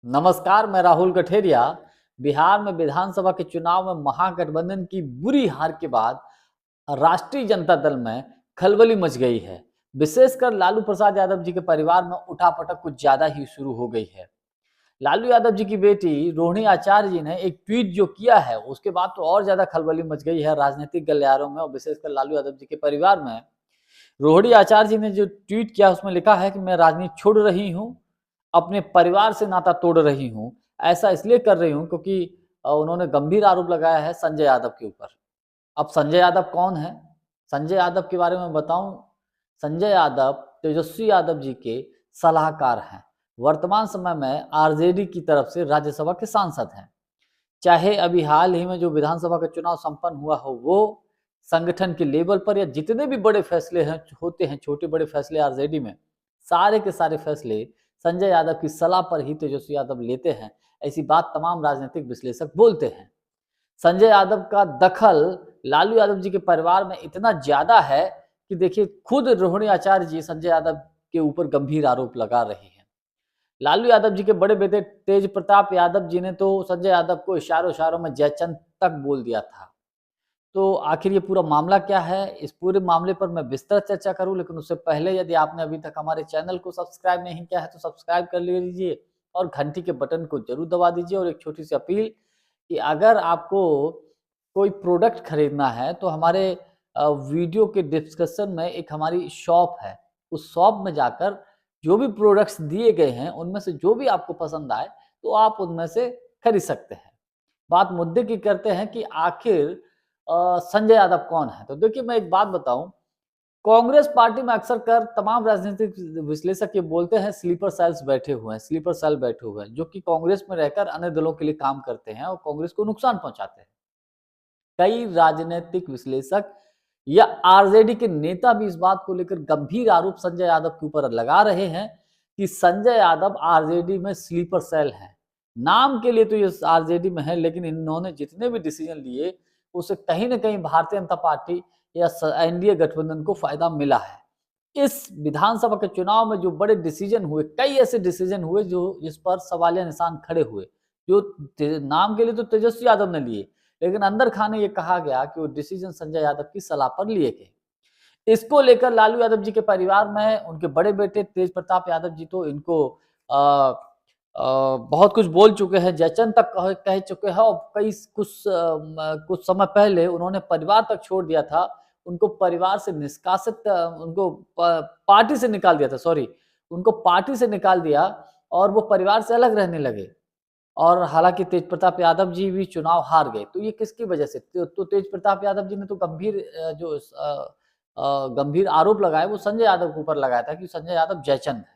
नमस्कार, मैं राहुल कठेरिया। बिहार में विधानसभा के चुनाव में महागठबंधन की बुरी हार के बाद राष्ट्रीय जनता दल में खलबली मच गई है। विशेषकर लालू प्रसाद यादव जी के परिवार में उठापटक कुछ ज्यादा ही शुरू हो गई है। लालू यादव जी की बेटी रोहिणी आचार्य जी ने एक ट्वीट जो किया है, उसके बाद तो और ज्यादा खलबली मच गई है राजनीतिक गलियारों में और विशेषकर लालू यादव जी के परिवार में। रोहिणी आचार्य जी ने जो ट्वीट किया उसमें लिखा है कि मैं राजनीति छोड़ रही हूँ, अपने परिवार से नाता तोड़ रही हूँ। ऐसा इसलिए कर रही हूँ क्योंकि उन्होंने गंभीर आरोप लगाया है संजय यादव के ऊपर। अब संजय यादव कौन है? संजय यादव के बारे में बताऊं, संजय यादव तेजस्वी यादव जी के सलाहकार हैं। वर्तमान समय में आरजेडी की तरफ से राज्यसभा के सांसद हैं। चाहे अभी हाल ही में जो विधानसभा का चुनाव संपन्न हुआ हो, वो संगठन के लेवल पर या जितने भी बड़े फैसले हैं होते हैं, छोटे बड़े फैसले आरजेडी में, सारे के सारे फैसले संजय यादव की सलाह पर ही तेजस्वी यादव लेते हैं। ऐसी बात तमाम राजनीतिक विश्लेषक बोलते हैं। संजय यादव का दखल लालू यादव जी के परिवार में इतना ज्यादा है कि देखिए, खुद रोहिणी आचार्य जी संजय यादव के ऊपर गंभीर आरोप लगा रही हैं। लालू यादव जी के बड़े बेटे तेज प्रताप यादव जी ने तो संजय यादव को इशारों इशारों में जयचंद तक बोल दिया था। तो आखिर ये पूरा मामला क्या है? इस पूरे मामले पर मैं विस्तृत चर्चा करूं, लेकिन उससे पहले यदि आपने अभी तक हमारे चैनल को सब्सक्राइब नहीं किया है तो सब्सक्राइब कर लीजिए और घंटी के बटन को जरूर दबा दीजिए। और एक छोटी सी अपील कि अगर आपको कोई प्रोडक्ट खरीदना है तो हमारे वीडियो के डिस्क्रिप्शन में एक हमारी शॉप है। उस शॉप में जाकर जो भी प्रोडक्ट्स दिए गए हैं उनमें से जो भी आपको पसंद आए तो आप उनमें से खरीद सकते हैं। बात मुद्दे की करते हैं कि आखिर संजय यादव कौन है। तो देखिए, मैं एक बात बताऊं, कांग्रेस पार्टी में अक्सर कर तमाम राजनीतिक विश्लेषक ये बोलते हैं स्लीपर सेल्स बैठे हुए हैं, स्लीपर सेल बैठे हुए हैं, जो कि कांग्रेस में रहकर अन्य दलों के लिए काम करते हैं और कांग्रेस को नुकसान पहुंचाते हैं। कई राजनीतिक विश्लेषक या आरजेडी के नेता भी इस बात को लेकर गंभीर आरोप संजय यादव के ऊपर लगा रहे हैं कि संजय यादव आरजेडी में स्लीपर सेल है। नाम के लिए तो ये आरजेडी में है, लेकिन इन्होंने जितने भी डिसीजन लिए उसे कहीं ना कहीं भारतीय जनता पार्टी या एनडीए गठबंधन को फायदा मिला है। इस विधानसभा के चुनाव में जो बड़े डिसीजन हुए, कई ऐसे डिसीजन हुए जो जिस पर सवालिया निशान खड़े हुए, जो नाम के लिए तो तेजस्वी यादव ने लिए, लेकिन अंदर खाने ये कहा गया कि वो डिसीजन संजय यादव की सलाह पर लिए गए। इसको लेकर लालू यादव जी के परिवार में उनके बड़े बेटे तेज प्रताप यादव जी तो इनको बहुत कुछ बोल चुके हैं, जयचंद तक कह चुके हैं। और कई कुछ समय पहले उन्होंने परिवार तक छोड़ दिया था। उनको परिवार से निष्कासित, उनको पार्टी से निकाल दिया था, सॉरी, उनको पार्टी से निकाल दिया और वो परिवार से अलग रहने लगे। और हालांकि तेज प्रताप यादव जी भी चुनाव हार गए। तो ये किसकी वजह से? तो तेज प्रताप यादव जी ने तो गंभीर आरोप लगाए वो संजय यादव के ऊपर लगाया था कि संजय यादव जयचंद है।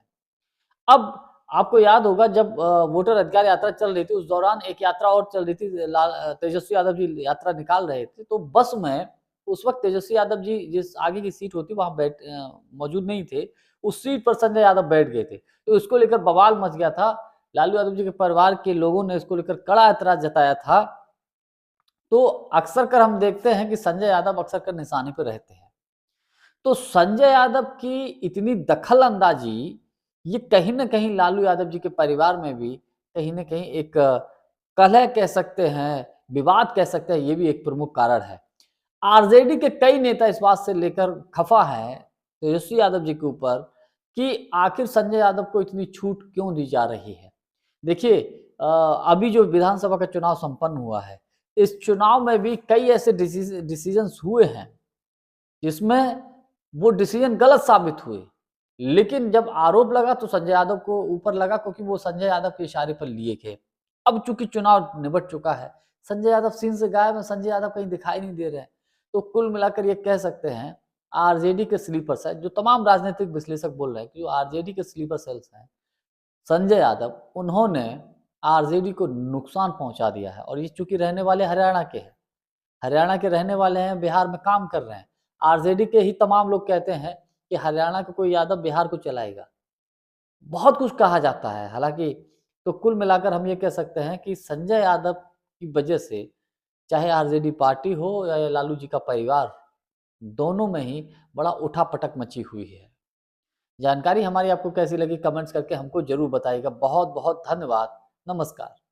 अब आपको याद होगा, जब वोटर अधिकार यात्रा चल रही थी उस दौरान एक यात्रा और चल रही थी, तेजस्वी यादव जी यात्रा निकाल रहे थे, तो बस में उस वक्त तेजस्वी यादव जी जिस आगे की सीट होती वहां मौजूद नहीं थे। उस सीट पर संजय यादव बैठ गए थे, तो इसको लेकर बवाल मच गया था। लालू यादव जी के परिवार के लोगों ने इसको लेकर कड़ा ऐतराज जताया था। तो अक्सर कर हम देखते हैं कि संजय यादव अक्सर कर निशाने पर रहते हैं। तो संजय यादव की इतनी दखल अंदाजी, ये कहीं ना कहीं लालू यादव जी के परिवार में भी कहीं ना कहीं एक कलह कह सकते हैं, विवाद कह सकते हैं, ये भी एक प्रमुख कारण है। आरजेडी के कई नेता इस बात से लेकर खफा है तेजस्वी यादव जी के ऊपर कि आखिर संजय यादव को इतनी छूट क्यों दी जा रही है। देखिए, अभी जो विधानसभा का चुनाव संपन्न हुआ है, इस चुनाव में भी कई ऐसे डिसीजंस हुए हैं जिसमें वो डिसीजन गलत साबित हुए। लेकिन जब आरोप लगा तो संजय यादव को ऊपर लगा, क्योंकि वो संजय यादव के इशारे पर लिए गए। अब चूंकि चुनाव निबट चुका है, संजय यादव सीन से गायब है, संजय यादव कहीं दिखाई नहीं दे रहे हैं। तो कुल मिलाकर ये कह सकते हैं आरजेडी के स्लीपर सेल, जो तमाम राजनीतिक विश्लेषक बोल रहे हैं कि जो आरजेडी के स्लीपर सेल्स हैं संजय यादव, उन्होंने आरजेडी को नुकसान पहुंचा दिया है। और ये चूंकि रहने वाले हरियाणा के हैं, हरियाणा के रहने वाले हैं, बिहार में काम कर रहे हैं। आरजेडी के ही तमाम लोग कहते हैं कि हरियाणा का कोई यादव बिहार को चलाएगा। बहुत कुछ कहा जाता है हालांकि। तो कुल मिलाकर हम ये कह सकते हैं कि संजय यादव की वजह से, चाहे आरजेडी पार्टी हो या लालू जी का परिवार, दोनों में ही बड़ा उठापटक मची हुई है। जानकारी हमारी आपको कैसी लगी कमेंट्स करके हमको जरूर बताइएगा। बहुत बहुत धन्यवाद। नमस्कार।